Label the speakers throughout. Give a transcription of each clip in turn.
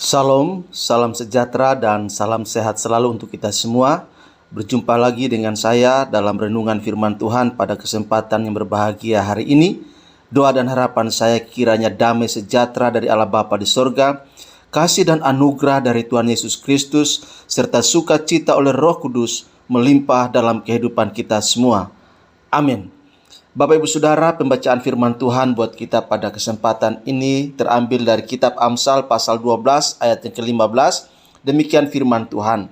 Speaker 1: Salam, salam sejahtera dan salam sehat selalu untuk kita semua. Berjumpa lagi dengan saya dalam renungan firman Tuhan pada kesempatan yang berbahagia hari ini. Doa dan harapan saya kiranya damai sejahtera dari Allah Bapa di sorga, kasih dan anugerah dari Tuhan Yesus Kristus, serta sukacita oleh Roh Kudus melimpah dalam kehidupan kita semua. Amin. Bapak Ibu Saudara, pembacaan firman Tuhan buat kita pada kesempatan ini terambil dari kitab Amsal pasal 12 ayat yang ke-15. Demikian firman Tuhan.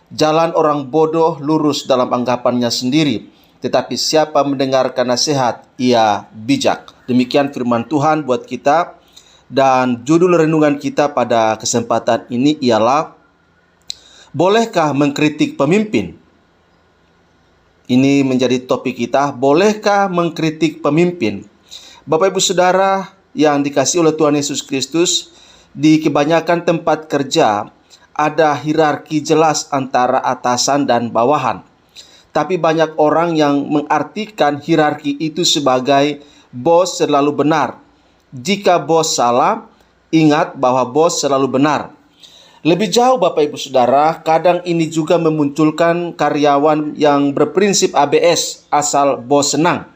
Speaker 1: Jalan orang bodoh lurus dalam anggapannya sendiri, tetapi siapa mendengarkan nasihat, ia bijak. Demikian firman Tuhan buat kita. Dan judul renungan kita pada kesempatan ini ialah, bolehkah mengkritik pemimpin? Ini menjadi topik kita, bolehkah mengkritik pemimpin? Bapak Ibu Saudara yang dikasihi oleh Tuhan Yesus Kristus, di kebanyakan tempat kerja ada hierarki jelas antara atasan dan bawahan. Tapi banyak orang yang mengartikan hierarki itu sebagai bos selalu benar. Jika bos salah, ingat bahwa bos selalu benar. Lebih jauh Bapak Ibu Saudara, kadang ini juga memunculkan karyawan yang berprinsip ABS, asal bos senang.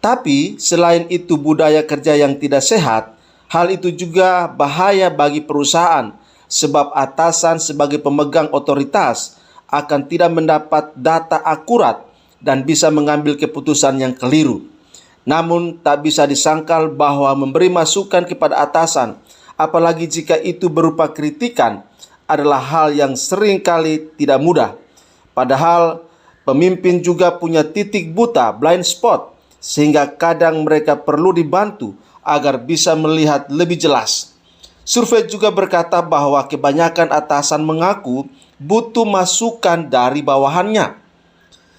Speaker 1: Tapi selain itu budaya kerja yang tidak sehat, hal itu juga bahaya bagi perusahaan, sebab atasan sebagai pemegang otoritas akan tidak mendapat data akurat dan bisa mengambil keputusan yang keliru. Namun tak bisa disangkal bahwa memberi masukan kepada atasan, apalagi jika itu berupa kritikan, adalah hal yang seringkali tidak mudah. Padahal pemimpin juga punya titik buta, blind spot, sehingga kadang mereka perlu dibantu agar bisa melihat lebih jelas. Survei juga berkata bahwa kebanyakan atasan mengaku butuh masukan dari bawahannya.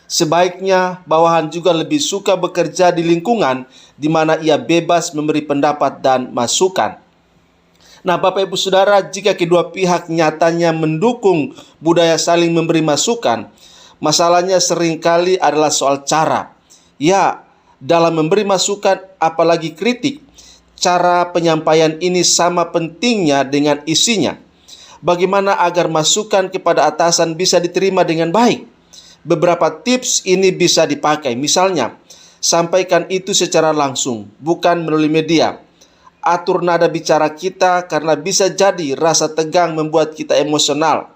Speaker 1: Sebaiknya bawahan juga lebih suka bekerja di lingkungan di mana ia bebas memberi pendapat dan masukan. Nah, Bapak Ibu Saudara, jika kedua pihak nyatanya mendukung budaya saling memberi masukan, masalahnya seringkali adalah soal cara. Ya, dalam memberi masukan apalagi kritik, cara penyampaian ini sama pentingnya dengan isinya. Bagaimana agar masukan kepada atasan bisa diterima dengan baik? Beberapa tips ini bisa dipakai. Misalnya, sampaikan itu secara langsung, bukan melalui media. Atur nada bicara kita karena bisa jadi rasa tegang membuat kita emosional.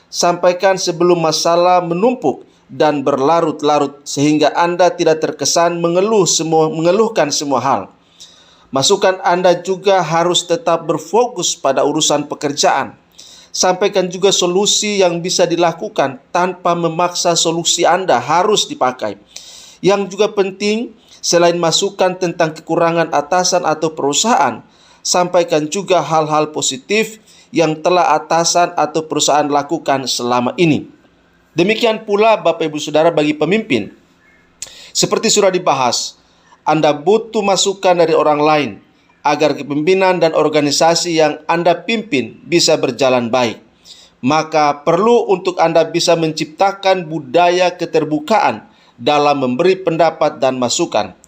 Speaker 1: Sampaikan sebelum masalah menumpuk dan berlarut-larut sehingga Anda tidak terkesan mengeluhkan semua hal. Masukan Anda juga harus tetap berfokus pada urusan pekerjaan. Sampaikan juga solusi yang bisa dilakukan tanpa memaksa solusi Anda harus dipakai. Yang juga penting, selain masukan tentang kekurangan atasan atau perusahaan, sampaikan juga hal-hal positif yang telah atasan atau perusahaan lakukan selama ini. Demikian pula Bapak Ibu Saudara bagi pemimpin. Seperti sudah dibahas, Anda butuh masukan dari orang lain agar kepemimpinan dan organisasi yang Anda pimpin bisa berjalan baik. Maka perlu untuk Anda bisa menciptakan budaya keterbukaan dalam memberi pendapat dan masukan.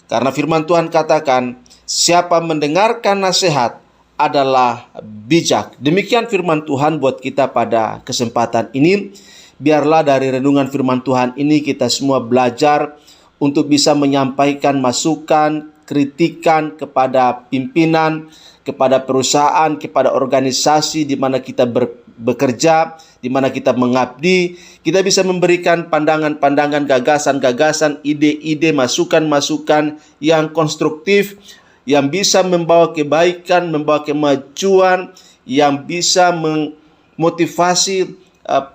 Speaker 1: Karena firman Tuhan katakan, siapa mendengarkan nasihat adalah bijak. Demikian firman Tuhan buat kita pada kesempatan ini. Biarlah dari renungan firman Tuhan ini kita semua belajar untuk bisa menyampaikan masukan, kritikan kepada pimpinan, kepada perusahaan, kepada organisasi di mana kita bekerja, di mana kita mengabdi. Kita bisa memberikan pandangan-pandangan, gagasan-gagasan, ide-ide, masukan-masukan yang konstruktif, yang bisa membawa kebaikan, membawa kemajuan, yang bisa memotivasi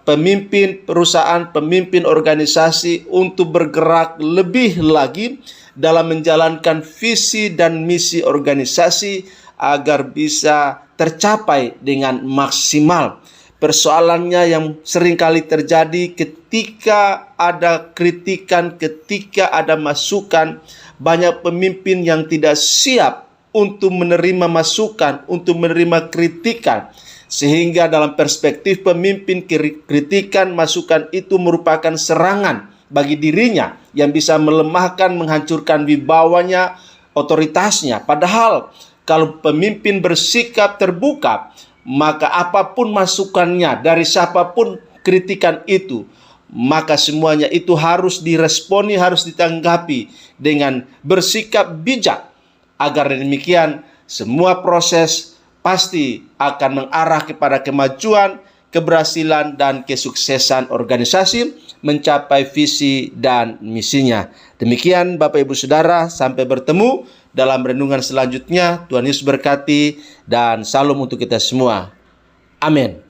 Speaker 1: pemimpin perusahaan, pemimpin organisasi untuk bergerak lebih lagi dalam menjalankan visi dan misi organisasi agar bisa tercapai dengan maksimal. Persoalannya yang seringkali terjadi ketika ada kritikan, ketika ada masukan, banyak pemimpin yang tidak siap untuk menerima masukan, untuk menerima kritikan. Sehingga dalam perspektif pemimpin, kritikan, masukan itu merupakan serangan bagi dirinya yang bisa melemahkan, menghancurkan wibawanya, otoritasnya. Padahal Kalau pemimpin bersikap terbuka, maka apapun masukannya dari siapapun kritikan itu, maka semuanya itu harus diresponi, harus ditanggapi dengan bersikap bijak. Agar demikian semua proses pasti akan mengarah kepada kemajuan, keberhasilan, dan kesuksesan organisasi mencapai visi dan misinya. Demikian Bapak Ibu Saudara, sampai bertemu dalam renungan selanjutnya. Tuhan Yesus berkati dan salam untuk kita semua. Amin.